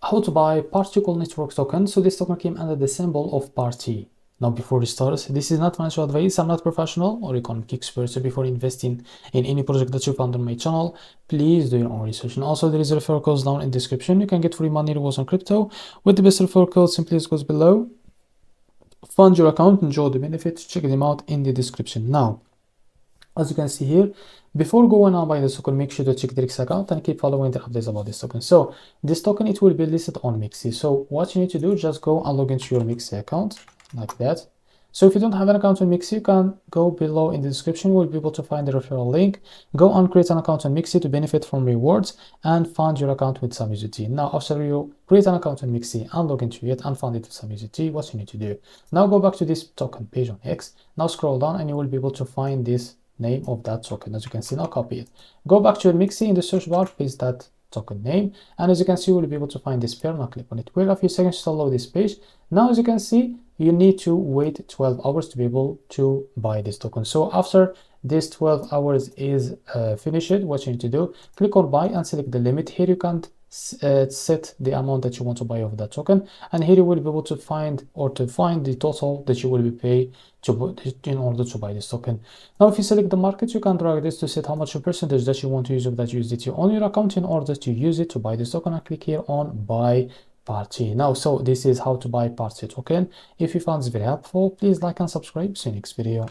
How to buy particle network token. So this token came under the symbol of party. Now before we start, this is not financial advice. I'm not professional or economic expert. So before investing in any project that you found on my channel, please do your own research. And also there is a referral code down in the description. You can get free money rewards on crypto with the best referral code. Simply goes below. Fund your account, enjoy the benefits. Check them out in the description. Now, as you can see here, before going on by this token, make sure to check the REFERRAL account and keep following the updates about this token. So this token, it will be listed on MEXC. So what you need to do, just go and log into your MEXC account like that. So if you don't have an account on MEXC, you can go below in the description. We'll be able to find the referral link. Go and create an account on MEXC to benefit from rewards and fund your account with some USDT. Now, after you create an account on MEXC and log into it and fund it with some USDT, what you need to do, now go back to this token page on X. Now scroll down and you will be able to find this name of that token. As you can see, now copy it, go back to your MEXC in the search bar, paste that token name, and as you can see, you will be able to find this pair. Now click on it, wait a few seconds to load this page. Now as you can see, you need to wait 12 hours to be able to buy this token. So after this 12 hours is finished, what you need to do, click on buy and select the limit. Here you can set the amount that you want to buy of that token, and here you will be able to find the total that you will be paid in order to buy this token. Now if you select the market, you can drag this to set how much percentage that you want to use of that USDT on your account in order to use it to buy this token, and click here on buy party. Now, so this is how to buy party token. If you found this very helpful, please like and subscribe. See you next video.